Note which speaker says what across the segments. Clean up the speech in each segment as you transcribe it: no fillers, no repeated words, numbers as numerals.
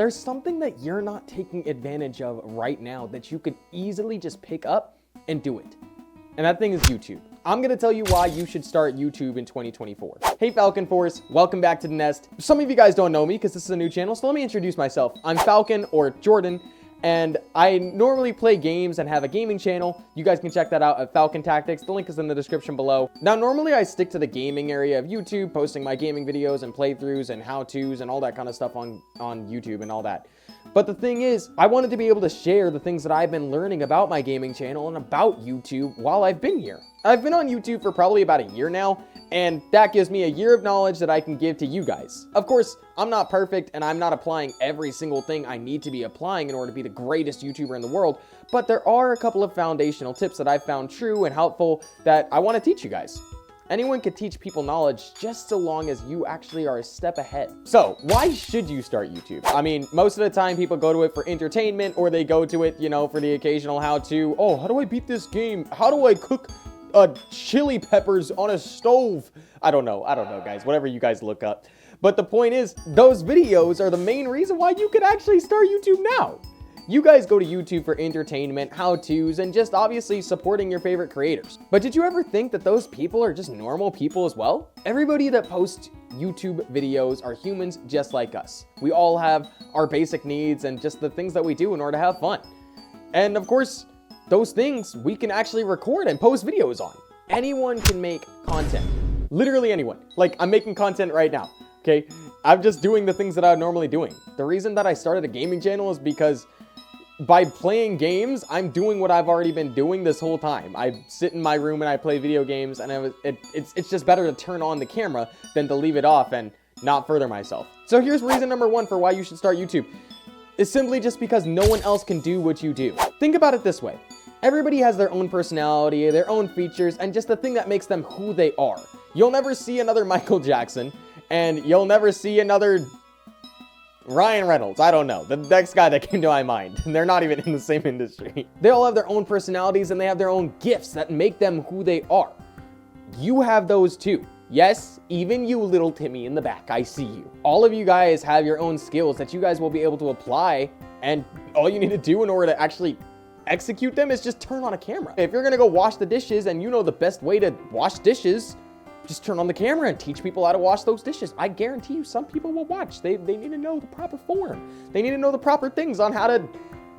Speaker 1: there's something that you're not taking advantage of right now that you could easily just pick up and do it. And that thing is YouTube. I'm going to tell you why you should start YouTube in 2024. Hey, Falcon Force, welcome back to the nest. Some of you guys don't know me because this is a new channel, so let me introduce myself. I'm Falcon, or Jordan, and I normally play games and have a gaming channel. You guys can check that out at Falcon Tactics. The link is in the description below. Now, normally I stick to the gaming area of YouTube, posting my gaming videos and playthroughs and how-tos and all that kind of stuff on YouTube and all that. But the thing is, I wanted to be able to share the things that I've been learning about my gaming channel and about YouTube while I've been here. I've been on YouTube for probably about a year now, and that gives me a year of knowledge that I can give to you guys. Of course, I'm not perfect, and I'm not applying every single thing I need to be applying in order to be the greatest YouTuber in the world, but there are a couple of foundational tips that I've found true and helpful that I want to teach you guys. Anyone can teach people knowledge just so long as you actually are a step ahead. So, why should you start YouTube? I mean, most of the time people go to it for entertainment, or they go to it, you know, for the occasional how-to. Oh, how do I beat this game? How do I cook chili peppers on a stove? I don't know, guys. Whatever you guys look up. But the point is, those videos are the main reason why you could actually start YouTube now. You guys go to YouTube for entertainment, how-tos, and just obviously supporting your favorite creators. But did you ever think that those people are just normal people as well? Everybody that posts YouTube videos are humans just like us. We all have our basic needs and just the things that we do in order to have fun. And of course, those things we can actually record and post videos on. Anyone can make content. Literally anyone. Like, I'm making content right now, okay? I'm just doing the things that I'm normally doing. The reason that I started a gaming channel is because by playing games, I'm doing what I've already been doing this whole time. I sit in my room and I play video games, and it's just better to turn on the camera than to leave it off and not further myself. So here's reason number one for why you should start YouTube. It's simply just because no one else can do what you do. Think about it this way. Everybody has their own personality, their own features, and just the thing that makes them who they are. You'll never see another Michael Jackson, and you'll never see another Ryan Reynolds. I don't know. The next guy that came to my mind. They're not even in the same industry. They all have their own personalities and they have their own gifts that make them who they are. You have those too. Yes, even you, little Timmy in the back, I see you. All of you guys have your own skills that you guys will be able to apply, and all you need to do in order to actually execute them is just turn on a camera. If you're gonna go wash the dishes and you know the best way to wash dishes, just turn on the camera and teach people how to wash those dishes. I guarantee you some people will watch. They need to know the proper form. They need to know the proper things on how to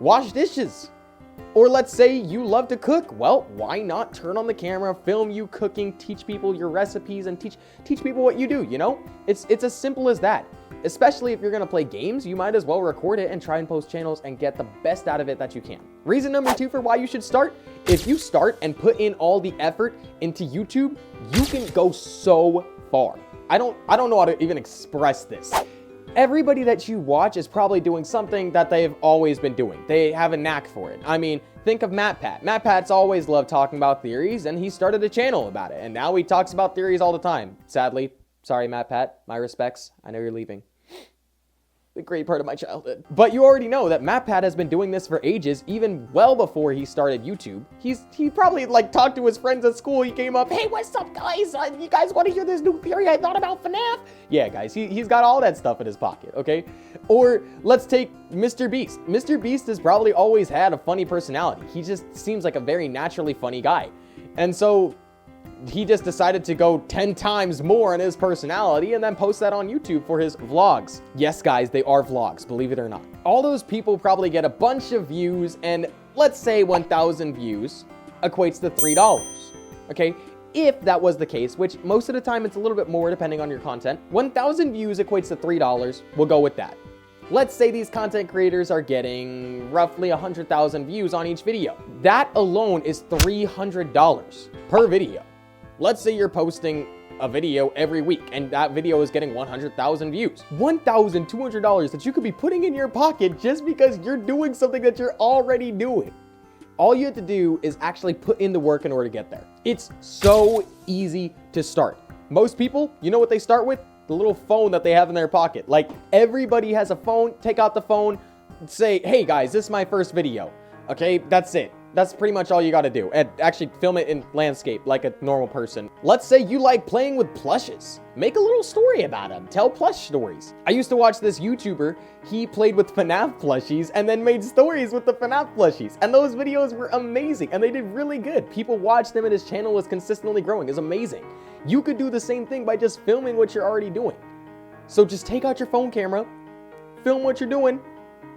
Speaker 1: wash dishes. Or let's say you love to cook. Well, why not turn on the camera, film you cooking, teach people your recipes, and teach people what you do, you know? It's as simple as that. Especially if you're gonna play games, you might as well record it and try and post channels and get the best out of it that you can. Reason number two for why you should start: if you start and put in all the effort into YouTube, you can go so far. I don't know how to even express this. Everybody that you watch is probably doing something that they've always been doing. They have a knack for it. I mean, think of MatPat. MatPat's always loved talking about theories, and he started a channel about it, and now he talks about theories all the time. Sadly, sorry MatPat, my respects. I know you're leaving. The great part of my childhood. But you already know that MatPat has been doing this for ages, even well before he started YouTube. He probably like talked to his friends at school. He came up, hey, what's up, guys? You guys want to hear this new theory I thought about FNAF? Yeah, guys, he's got all that stuff in his pocket, okay? Or let's take Mr. Beast. Mr. Beast has probably always had a funny personality. He just seems like a very naturally funny guy. And so he just decided to go 10 times more in his personality and then post that on YouTube for his vlogs. Yes, guys, they are vlogs, believe it or not. All those people probably get a bunch of views, and let's say 1,000 views equates to $3, okay? If that was the case, which most of the time it's a little bit more depending on your content, 1,000 views equates to $3, we'll go with that. Let's say these content creators are getting roughly 100,000 views on each video. That alone is $300 per video. Let's say you're posting a video every week and that video is getting 100,000 views. $1,200 that you could be putting in your pocket just because you're doing something that you're already doing. All you have to do is actually put in the work in order to get there. It's so easy to start. Most people, you know what they start with? The little phone that they have in their pocket. Like, everybody has a phone. Take out the phone, say, hey guys, this is my first video. Okay, that's it. That's pretty much all you got to do. And actually film it in landscape like a normal person. Let's say you like playing with plushes. Make a little story about them. Tell plush stories. I used to watch this YouTuber. He played with FNAF plushies and then made stories with the FNAF plushies. And those videos were amazing and they did really good. People watched them and his channel was consistently growing. It's amazing. You could do the same thing by just filming what you're already doing. So just take out your phone camera, film what you're doing,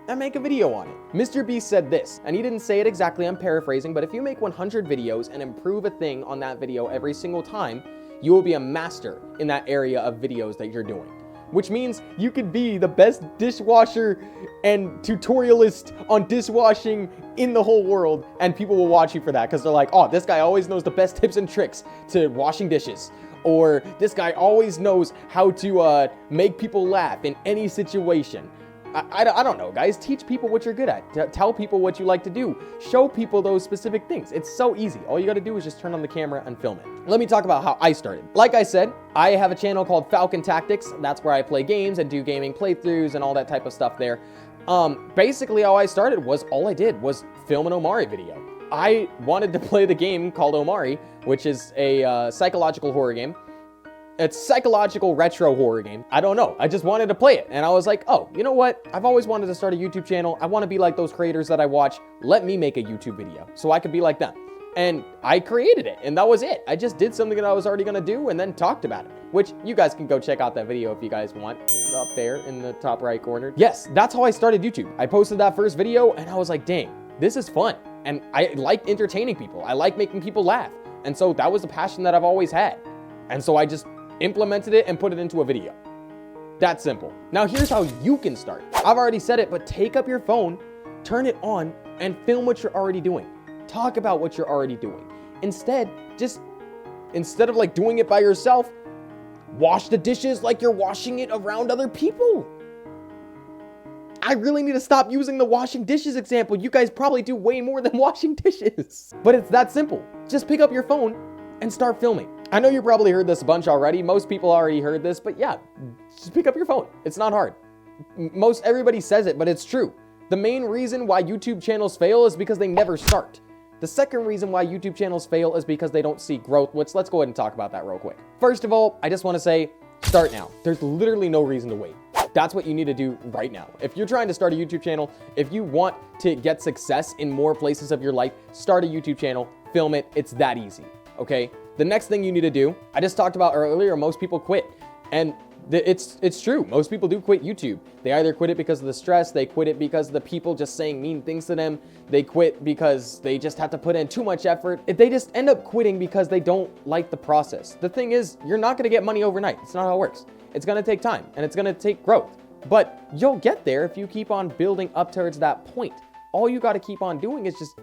Speaker 1: and make a video on it. Mr. Beast said this, and he didn't say it exactly, I'm paraphrasing, but if you make 100 videos and improve a thing on that video every single time, you will be a master in that area of videos that you're doing. Which means you could be the best dishwasher and tutorialist on dishwashing in the whole world, and people will watch you for that because they're like, oh, this guy always knows the best tips and tricks to washing dishes. Or this guy always knows how to make people laugh in any situation. I don't know, guys. Teach people what you're good at. Tell people what you like to do. Show people those specific things. It's so easy. All you got to do is just turn on the camera and film it. Let me talk about how I started. Like I said, I have a channel called Falcon Tactics. That's where I play games and do gaming playthroughs and all that type of stuff there. Basically, how I started was all I did was film an Omari video. I wanted to play the game called Omari, which is a psychological horror game. It's psychological retro horror game. I don't know. I just wanted to play it. And I was like, oh, you know what? I've always wanted to start a YouTube channel. I want to be like those creators that I watch. Let me make a YouTube video so I could be like them. And I created it. And that was it. I just did something that I was already going to do and then talked about it, which you guys can go check out that video if you guys want, up there in the top right corner. Yes, that's how I started YouTube. I posted that first video and I was like, dang, this is fun. And I like entertaining people. I like making people laugh. And so that was a passion that I've always had. And so I just implemented it and put it into a video. That's simple. Now here's how you can start. I've already said it, but take up your phone, turn it on, and film what you're already doing. Talk about what you're already doing. Instead of like doing it by yourself, wash the dishes like you're washing it around other people. I really need to stop using the washing dishes example. You guys probably do way more than washing dishes. But it's that simple. Just pick up your phone and start filming. I know you probably heard this a bunch already. Most people already heard this, but yeah, just pick up your phone. It's not hard. Everybody says it, but it's true. The main reason why YouTube channels fail is because they never start. The second reason why YouTube channels fail is because they don't see growth, which let's go ahead and talk about that real quick. First of all, I just want to say, start now. There's literally no reason to wait. That's what you need to do right now. If you're trying to start a YouTube channel, if you want to get success in more places of your life, start a YouTube channel, film it. It's that easy, okay? The next thing you need to do, I just talked about earlier, most people quit. And it's true. Most people do quit YouTube. They either quit it because of the stress, they quit it because of the people just saying mean things to them, they quit because they just have to put in too much effort. They just end up quitting because they don't like the process. The thing is, you're not gonna get money overnight. It's not how it works. It's gonna take time and it's gonna take growth. But you'll get there if you keep on building up towards that point. All you gotta keep on doing is just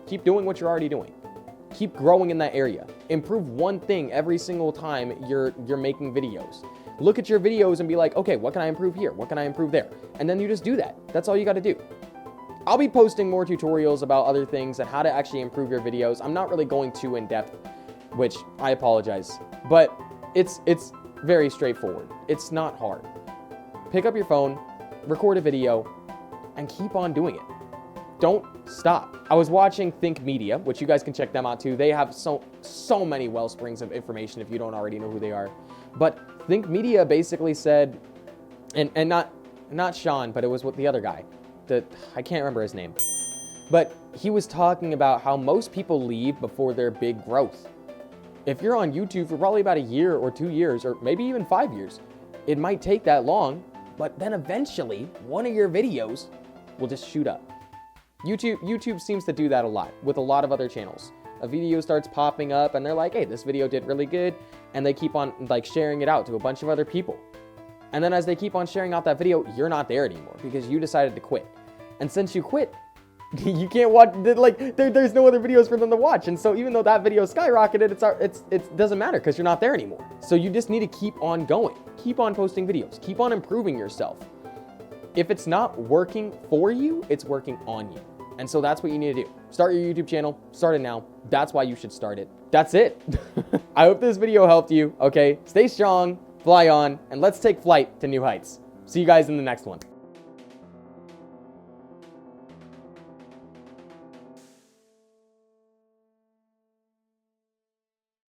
Speaker 1: keep doing what you're already doing. Keep growing in that area. Improve one thing every single time you're making videos. Look at your videos and be like, okay, what can I improve here? What can I improve there? And then you just do that. That's all you got to do. I'll be posting more tutorials about other things and how to actually improve your videos. I'm not really going too in depth, which I apologize, but it's very straightforward. It's not hard. Pick up your phone, record a video, and keep on doing it. Don't stop. I was watching Think Media, which you guys can check them out too. They have so many well springs of information if you don't already know who they are. But Think Media basically said, and not Sean, but it was with the other guy. I can't remember his name. But he was talking about how most people leave before their big growth. If you're on YouTube for probably about a year or 2 years, or maybe even 5 years, it might take that long, but then eventually one of your videos will just shoot up. YouTube seems to do that a lot with a lot of other channels. A video starts popping up and they're like, hey, this video did really good. And they keep on like sharing it out to a bunch of other people. And then as they keep on sharing out that video, you're not there anymore because you decided to quit. And since you quit, you can't watch, like there's no other videos for them to watch. And so even though that video skyrocketed, it doesn't matter because you're not there anymore. So you just need to keep on going, keep on posting videos, keep on improving yourself. If it's not working for you, it's working on you. And so that's what you need to do. Start your YouTube channel, start it now. That's why you should start it. That's it. I hope this video helped you, okay? Stay strong, fly on, and let's take flight to new heights. See you guys in the next one.